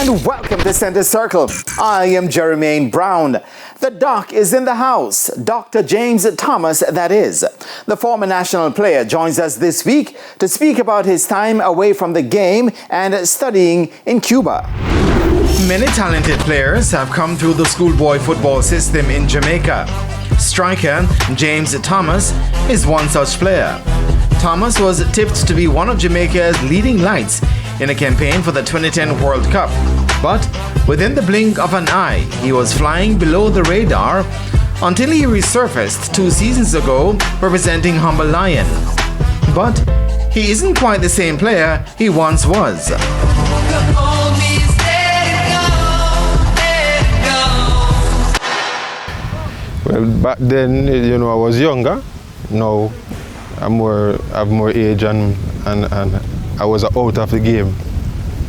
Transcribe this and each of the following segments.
and welcome to Center Circle. I am Jermaine Brown. The doc is in the house. Dr. James Thomas, that is. The former national player joins us this week to speak about his time away from the game and studying in Cuba. Many talented players have come through the schoolboy football system in Jamaica. Striker James Thomas is one such player. Thomas was tipped to be one of Jamaica's leading lights in a campaign for the 2010 World Cup. But within the blink of an eye, he was flying below the radar until he resurfaced 2 seasons ago representing Humble Lion. But he isn't quite the same player he once was. Well, back then, I was younger. Now I have more age and I was out of the game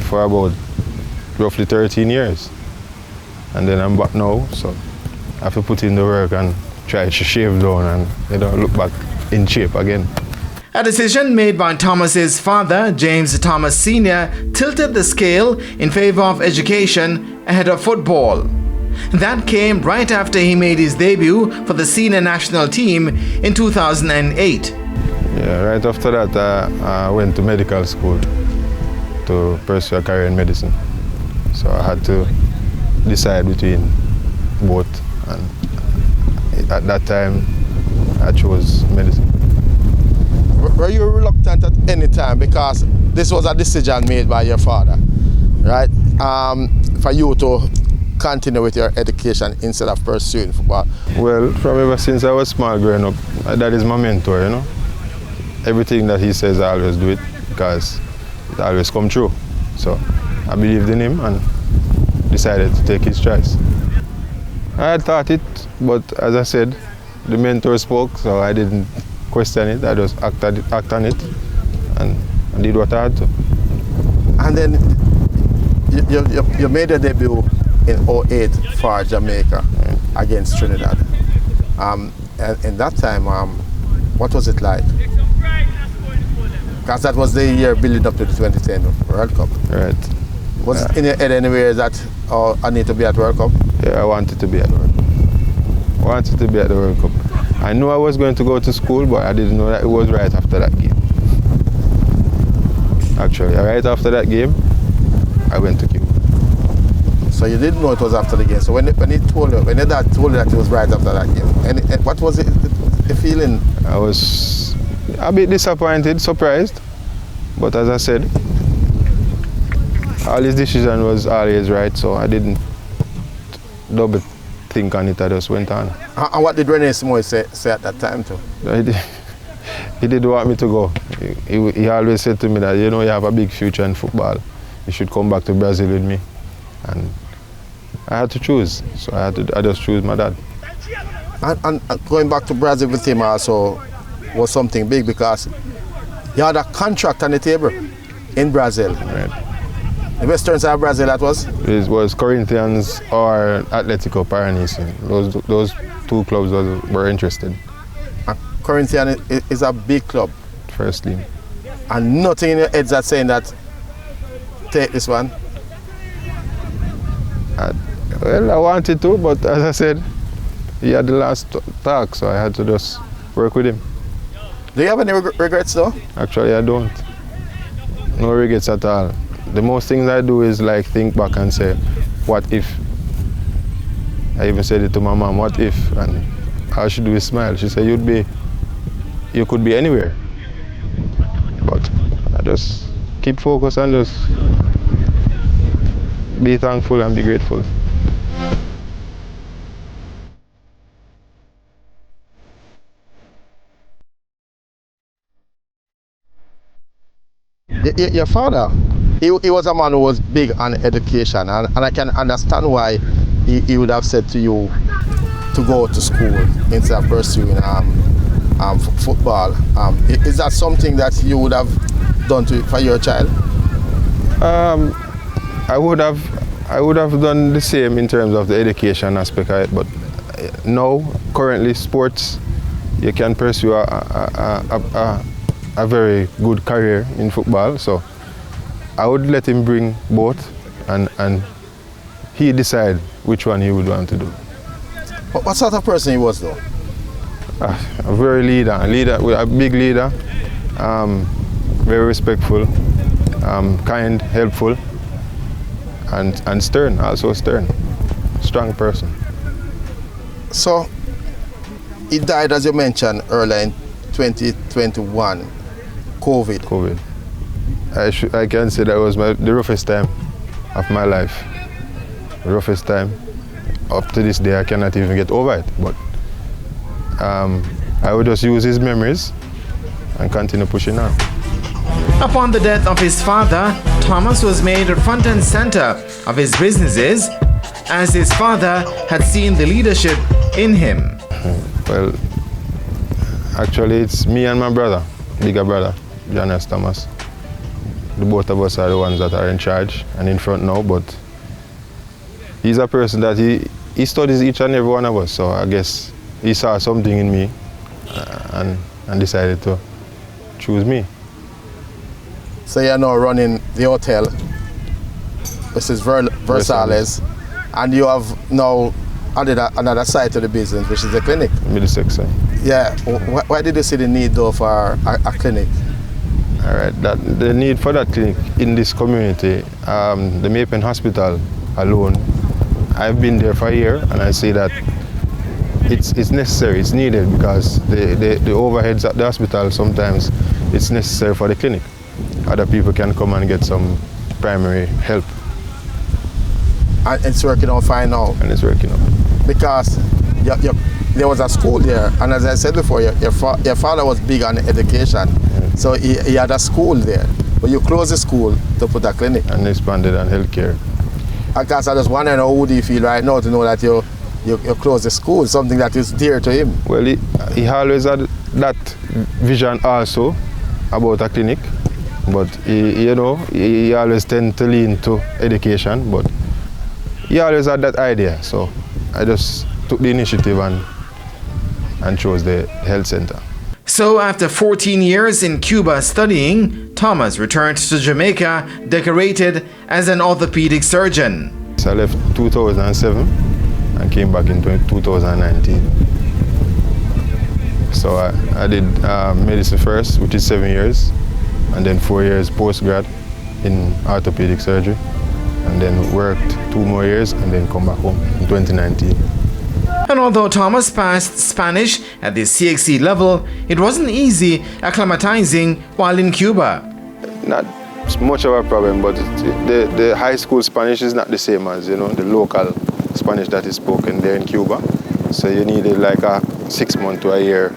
for about roughly 13 years. And then I'm back now, so I have to put in the work and try to shave down and look back in shape again. A decision made by Thomas's father, James Thomas Sr., tilted the scale in favor of education ahead of football. That came right after he made his debut for the senior national team in 2008. Yeah, right after that, I went to medical school to pursue a career in medicine. So I had to decide between both, and at that time, I chose medicine. Were you reluctant at any time, because this was a decision made by your father, right? For you to continue with your education instead of pursuing football? Well, from ever since I was small growing up, that is my mentor, Everything that he says, I always do it because it always comes true. So I believed in him and decided to take his choice. I had thought it, but as I said, the mentor spoke, so I didn't question it. I just act on it and did what I had to. And then you made a debut in 2008 for Jamaica against Trinidad. And in that time, what was it like? Because that was the year building up to the 2010 World Cup. Right. Was it in your head anywhere that I need to be at World Cup? Yeah, I wanted to be at the World Cup. I wanted to be at the World Cup. I knew I was going to go to school, but I didn't know that it was right after that game. Actually, right after that game, I went to Cuba. So you didn't know it was after the game. So when your dad told you that it was right after that game, and what was the feeling? I was a bit disappointed, surprised, but as I said, all his decision was always right, so I didn't double think on it, I just went on. And what did Rene Simoy say at that time too? He did want me to go. He always said to me that, you have a big future in football. You should come back to Brazil with me. And I had to choose, so I just chose my dad. And going back to Brazil with him also was something big, because he had a contract on the table in Brazil. Right. The western side of Brazil, that was? It was Corinthians or Atlético Paranaense. Those 2 clubs were interested. And Corinthians is a big club. First league. And nothing in your head that's saying that, take this one? Well, I wanted to, but as I said, he had the last talk, so I had to just work with him. Do you have any regrets though? Actually, I don't. No regrets at all. The most things I do is think back and say, what if? I even said it to my mom, what if? And all she do is smile. She said, you could be anywhere. But I just keep focused and just be thankful and be grateful. Your father, he was a man who was big on education, and I can understand why he would have said to you to go to school instead of pursuing football. Is that something that you would have done for your child? I would have done the same in terms of the education aspect of it, but now, currently, sports, you can pursue a very good career in football, so I would let him bring both and he decide which one he would want to do. What sort of person he was though? A very a big leader, very respectful, kind, helpful, and stern, also stern, strong person. So he died, as you mentioned earlier, in 2021, COVID. I can say that was the roughest time of my life. The roughest time. Up to this day, I cannot even get over it. But I would just use his memories and continue pushing on. Upon the death of his father, Thomas was made front and center of his businesses, as his father had seen the leadership in him. Well, actually it's me and my brother, bigger brother, John S. Thomas. The both of us are the ones that are in charge and in front now, but he's a person that he studies each and every one of us, so I guess he saw something in me and decided to choose me. So you're now running the hotel, this is Versales, and you have now added another side to the business, which is the clinic. Middlesex side. Yeah, why did you see the need though for a clinic? All right, the need for that clinic in this community, the Jamaican hospital alone, I've been there for a year and I see that it's necessary, it's needed, because the overheads at the hospital sometimes it's necessary for the clinic. Other people can come and get some primary help. And it's working out fine now? And it's working out. Because there was a school there, and as I said before, your father was big on education, so he had a school there. But you closed the school to put a clinic. And expanded on healthcare. Because I just wondering how would he feel right now to know that you closed the school, something that is dear to him? Well, he always had that vision also about a clinic, but he always tend to lean to education, but he always had that idea, so I just took the initiative and chose the health center. So after 14 years in Cuba studying, Thomas returned to Jamaica decorated as an orthopedic surgeon. So I left 2007 and came back in 2019. So I did medicine first, which is 7 years, and then 4 years postgrad in orthopedic surgery, and then worked 2 more years and then come back home in 2019. And although Thomas passed Spanish at the CXC level, it wasn't easy acclimatizing while in Cuba. Not much of a problem, but the high school Spanish is not the same as the local Spanish that is spoken there in Cuba. So you needed like a 6 months to a year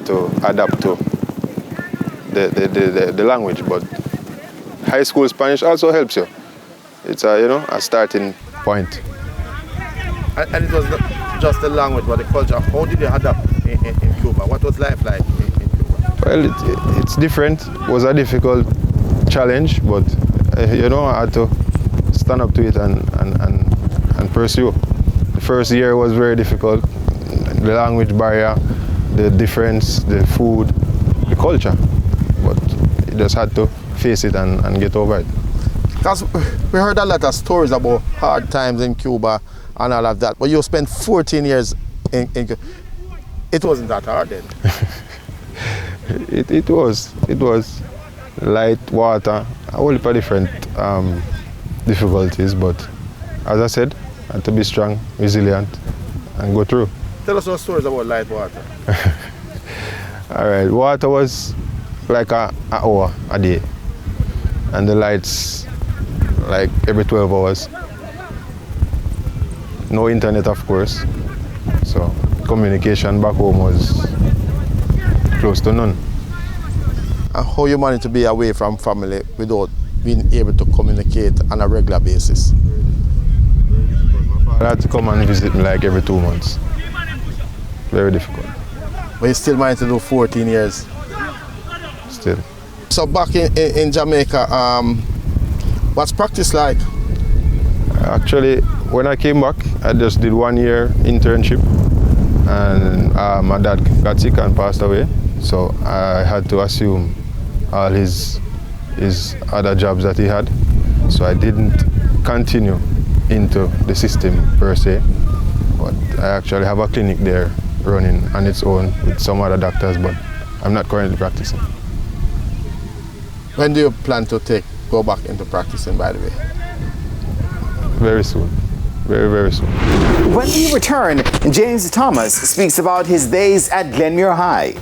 to adapt to the language. But high school Spanish also helps you. It's a starting point. And it was just the language, but the culture. How did you adapt in Cuba? What was life like in Cuba? Well, it's different. It was a difficult challenge, but I had to stand up to it and pursue. The first year was very difficult. The language barrier, the difference, the food, the culture. But you just had to face it and get over it. Because we heard a lot of stories about hard times in Cuba and all of that, but you spent 14 years in Cuba. It wasn't that hard then. It was light, water, a whole heap of different difficulties, but as I said, I had to be strong, resilient, and go through. Tell us some stories about light water. All right, water was like an hour a day, and the lights like every 12 hours. No internet, of course, so communication back home was close to none. And how you managed to be away from family without being able to communicate on a regular basis? I had to come and visit me like every 2 months. Very difficult. But you still managed to do 14 years? Still. So back in Jamaica, what's practice like? Actually, when I came back, I just did 1 year internship, and my dad got sick and passed away, so I had to assume all his other jobs that he had. So I didn't continue into the system per se, but I actually have a clinic there running on its own with some other doctors, but I'm not currently practicing. When do you plan to go back into practicing, by the way? Very soon. Very, very soon. When we return, James Thomas speaks about his days at Glenmuir High.